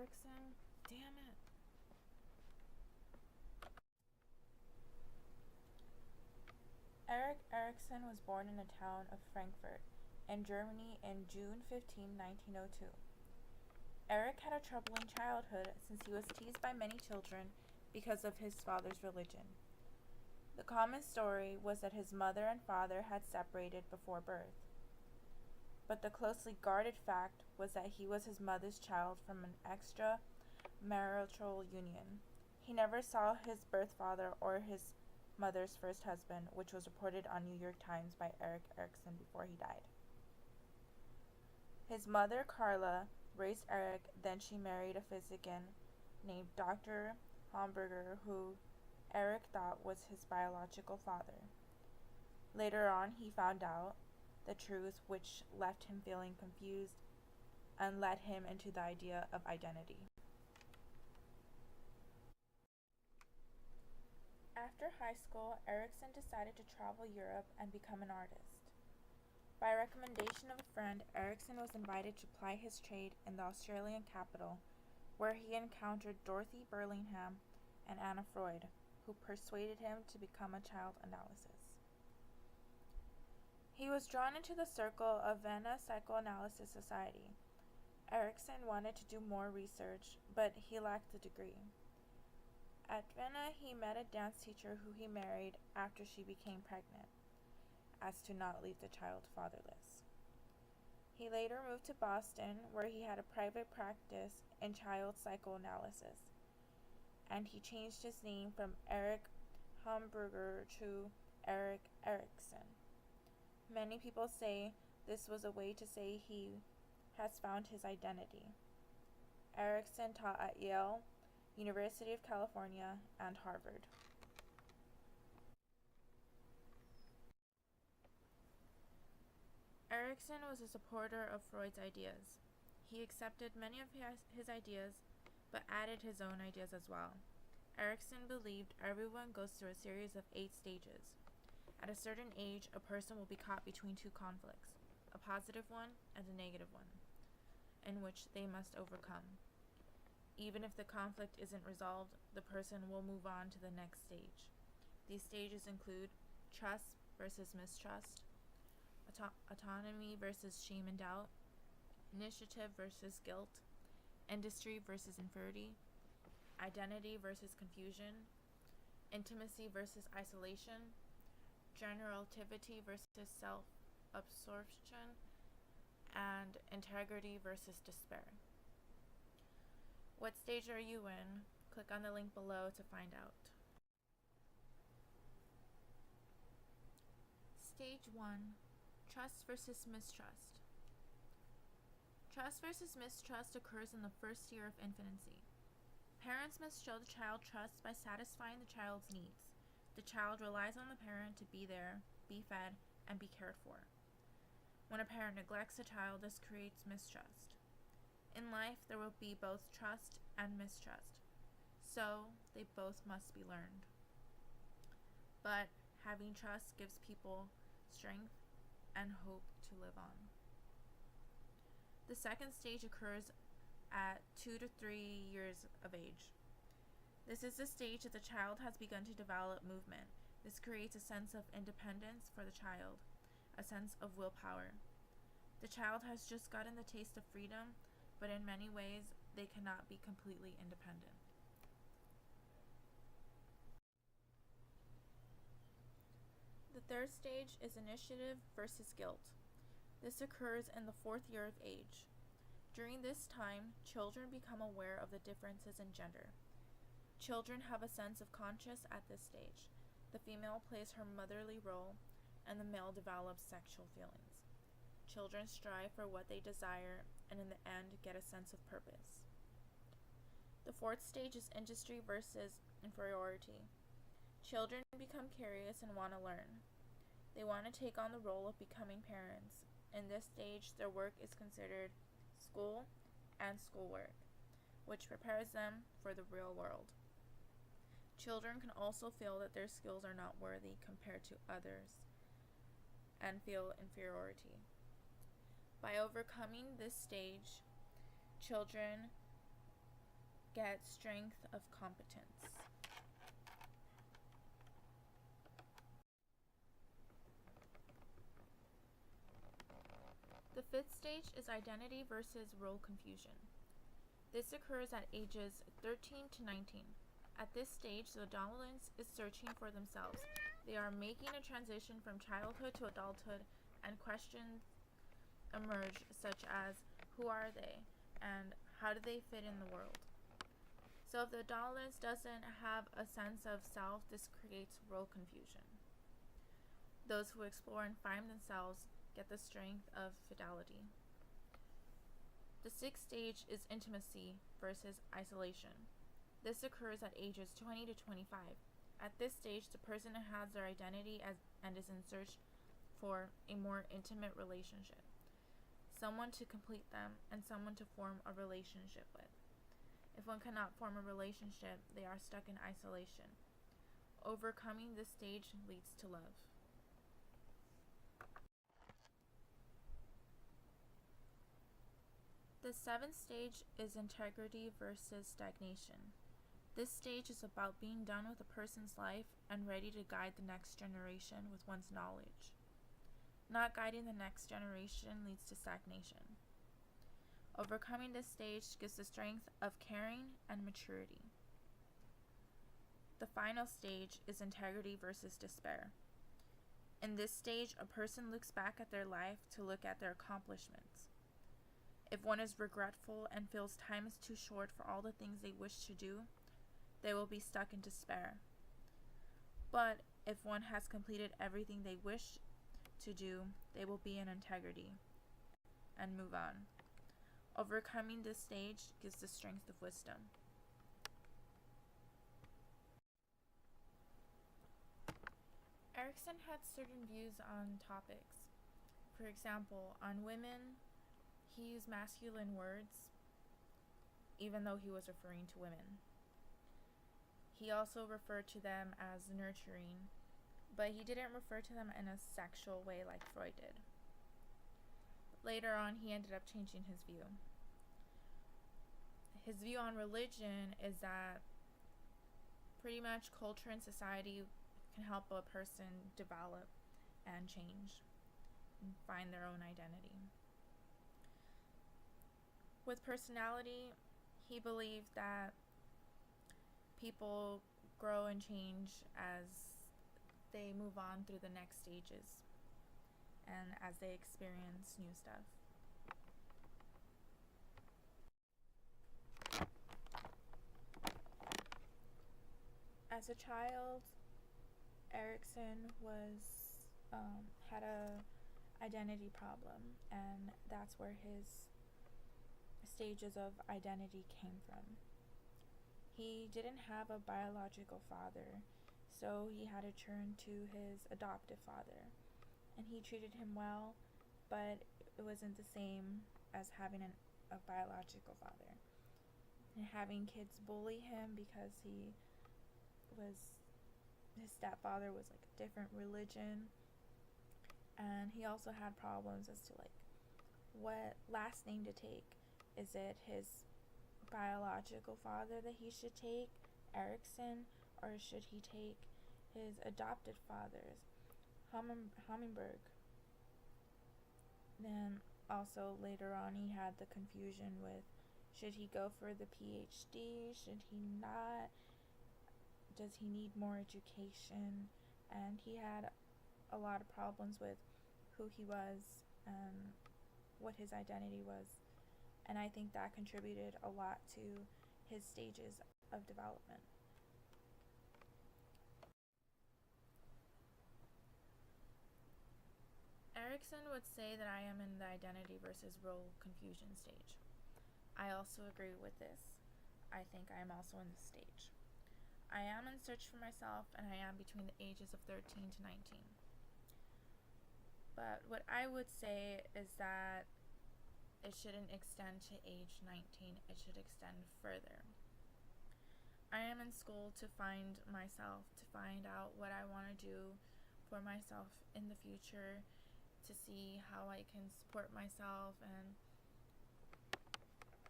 Erikson? Damn it. Erik Erikson was born in the town of Frankfurt in Germany in June 15, 1902. Erik had a troubling childhood since he was teased by many children because of his father's religion. The common story was that his mother and father had separated before birth. But the closely guarded fact was that he was his mother's child from an extramarital union. He never saw his birth father or his mother's first husband, which was reported on New York Times by Erik Erikson before he died. His mother, Carla, raised Erik, then she married a physician named Dr. Hamburger, who Erik thought was his biological father. Later on, he found out the truth, which left him feeling confused and led him into the idea of identity. After high school, Erikson decided to travel Europe and become an artist. By recommendation of a friend, Erikson was invited to ply his trade in the Australian capital, where he encountered Dorothy Burlingham and Anna Freud, who persuaded him to become a child analyst. He was drawn into the circle of Vienna Psychoanalysis Society. Erikson wanted to do more research, but he lacked the degree. At Vienna, he met a dance teacher who he married after she became pregnant, as to not leave the child fatherless. He later moved to Boston, where he had a private practice in child psychoanalysis, and he changed his name from Erik Hamburger to Erik Erikson. Many people say this was a way to say he has found his identity. Erikson taught at Yale, University of California, and Harvard. Erikson was a supporter of Freud's ideas. He accepted many of his ideas, but added his own ideas as well. Erikson believed everyone goes through a series of 8 stages. At a certain age, a person will be caught between 2 conflicts, a positive one and a negative one, in which they must overcome. Even if the conflict isn't resolved, the person will move on to the next stage. These stages include trust versus mistrust, autonomy versus shame and doubt, initiative versus guilt, industry versus inferiority, identity versus confusion, intimacy versus isolation, generativity versus self-absorption, and integrity versus despair. What stage are you in? Click on the link below to find out. Stage 1. Trust versus mistrust. Trust versus mistrust occurs in the first year of infancy. Parents must show the child trust by satisfying the child's needs. The child relies on the parent to be there, be fed, and be cared for. When a parent neglects a child, this creates mistrust. In life, there will be both trust and mistrust, so they both must be learned. But having trust gives people strength and hope to live on. The second stage occurs at 2 to 3 years of age. This is the stage that the child has begun to develop movement. This creates a sense of independence for the child, a sense of willpower. The child has just gotten the taste of freedom, but in many ways, they cannot be completely independent. The third stage is initiative versus guilt. This occurs in the 4th year of age. During this time, children become aware of the differences in gender. Children have a sense of conscience at this stage. The female plays her motherly role, and the male develops sexual feelings. Children strive for what they desire, and in the end get a sense of purpose. The 4th stage is industry versus inferiority. Children become curious and want to learn. They want to take on the role of becoming parents. In this stage, their work is considered school and schoolwork, which prepares them for the real world. Children can also feel that their skills are not worthy compared to others and feel inferiority. By overcoming this stage, children get strength of competence. The fifth stage is identity versus role confusion. This occurs at ages 13 to 19. At this stage, the adolescent is searching for themselves. They are making a transition from childhood to adulthood, and questions emerge such as who are they and how do they fit in the world. So if the adolescent doesn't have a sense of self, this creates role confusion. Those who explore and find themselves get the strength of fidelity. The sixth stage is intimacy versus isolation. This occurs at ages 20 to 25. At this stage, the person has their identity and is in search for a more intimate relationship, someone to complete them, and someone to form a relationship with. If one cannot form a relationship, they are stuck in isolation. Overcoming this stage leads to love. The seventh stage is integrity versus stagnation. This stage is about being done with a person's life and ready to guide the next generation with one's knowledge. Not guiding the next generation leads to stagnation. Overcoming this stage gives the strength of caring and maturity. The final stage is integrity versus despair. In this stage, a person looks back at their life to look at their accomplishments. If one is regretful and feels time is too short for all the things they wish to do, they will be stuck in despair. But if one has completed everything they wish to do, they will be in integrity and move on. Overcoming this stage gives the strength of wisdom. Erikson had certain views on topics. For example, on women, he used masculine words, even though he was referring to women. He also referred to them as nurturing, but he didn't refer to them in a sexual way like Freud did. Later on, he ended up changing his view. His view on religion is that pretty much culture and society can help a person develop and change and find their own identity. With personality, he believed that people grow and change as they move on through the next stages and as they experience new stuff. As a child, Erikson had a identity problem, and that's where his stages of identity came from. He didn't have a biological father, so he had to turn to his adoptive father, and he treated him well, but it wasn't the same as having a biological father. And having kids bully him because his stepfather was like a different religion, and he also had problems as to like what last name to take. Is it his biological father that he should take, Erikson, or should he take his adopted father's, Humminberg? Then also later on he had the confusion with should he go for the PhD, should he not, does he need more education? And he had a lot of problems with who he was and what his identity was. And I think that contributed a lot to his stages of development. Erikson would say that I am in the identity versus role confusion stage. I also agree with this. I think I am also in this stage. I am in search for myself, and I am between the ages of 13 to 19. But what I would say is that it shouldn't extend to age 19, it should extend further. I am in school to find myself, to find out what I want to do for myself in the future, to see how I can support myself, and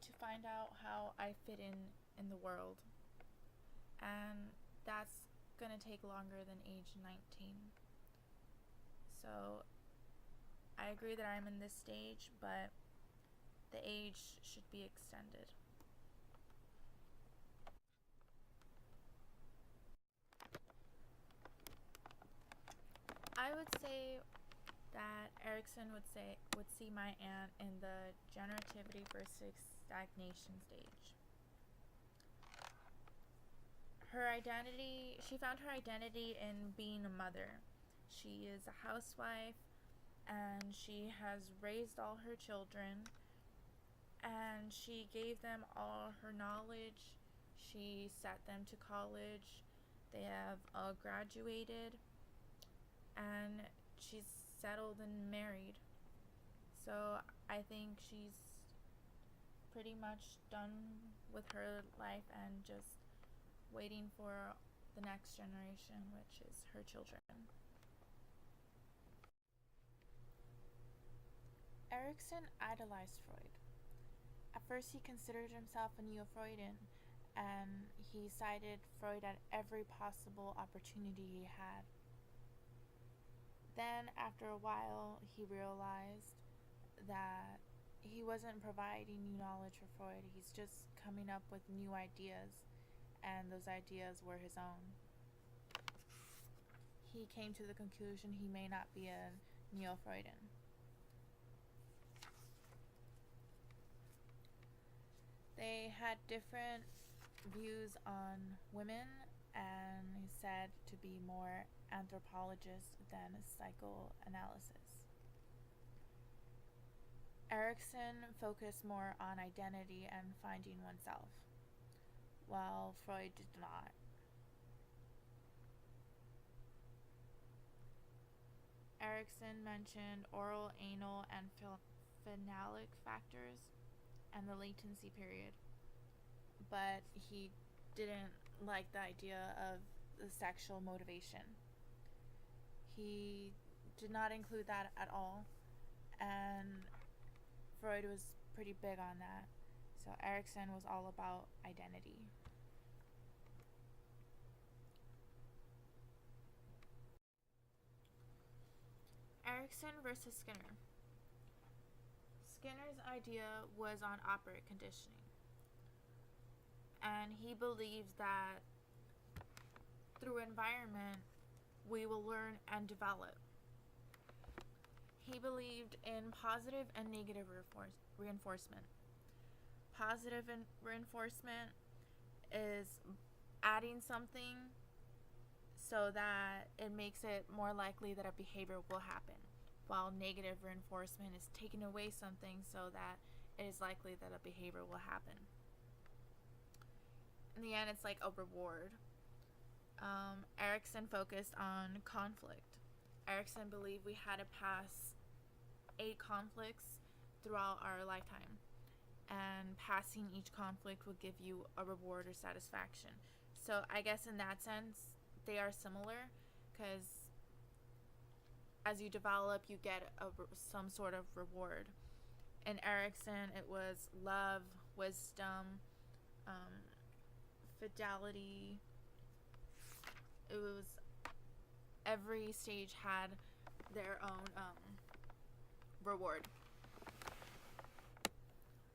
to find out how I fit in in the world. And that's gonna take longer than age 19. So I agree that I'm in this stage, but the age should be extended. I would say that Erikson would see my aunt in the generativity versus stagnation stage. She found her identity in being a mother. She is a housewife and she has raised all her children and she gave them all her knowledge. She sent them to college. They have all graduated and she's settled and married. So I think she's pretty much done with her life and just waiting for the next generation, which is her children. Erikson idolized Freud. At first, he considered himself a neo-Freudian, and he cited Freud at every possible opportunity he had. Then, after a while, he realized that he wasn't providing new knowledge for Freud. He's just coming up with new ideas, and those ideas were his own. He came to the conclusion he may not be a neo-Freudian. They had different views on women, and he said to be more anthropologist than psychoanalysis. Erikson focused more on identity and finding oneself, while Freud did not. Erikson mentioned oral, anal, and phenolic factors and the latency period, but he didn't like the idea of the sexual motivation. He did not include that at all, and Freud was pretty big on that. So Erikson was all about identity. Erikson versus Skinner. Skinner's idea was on operant conditioning, and he believed that through environment we will learn and develop. He believed in positive and negative reinforcement. Positive reinforcement is adding something so that it makes it more likely that a behavior will happen, while negative reinforcement is taking away something so that it is likely that a behavior will happen. In the end, it's like a reward. Erikson focused on conflict. Erikson believed we had to pass 8 conflicts throughout our lifetime, and passing each conflict will give you a reward or satisfaction. So I guess in that sense, they are similar, because as you develop, you get some sort of reward. In Erikson, it was love, wisdom, fidelity. It was every stage had their own reward.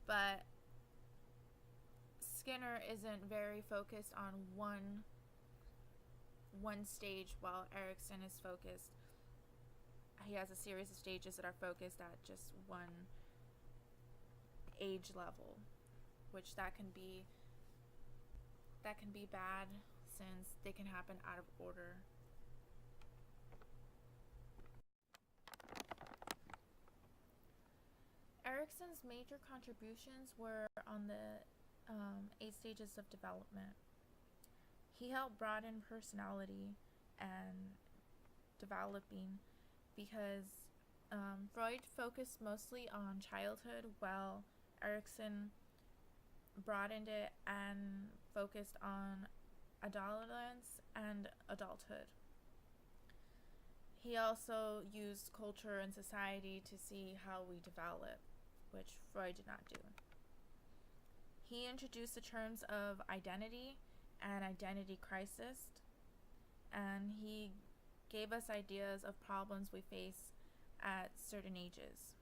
But Skinner isn't very focused on one stage, while Erikson is focused. He has a series of stages that are focused at just one age level, which that can be bad, since they can happen out of order. Erikson's major contributions were on the 8 stages of development. He helped broaden personality and developing, because Freud focused mostly on childhood, while Erikson broadened it and focused on adolescence and adulthood. He also used culture and society to see how we develop, which Freud did not do. He introduced the terms of identity and identity crisis, and he gave us ideas of problems we face at certain ages.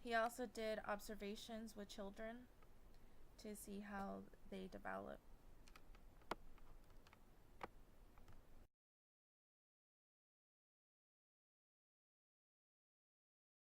He also did observations with children to see how they develop.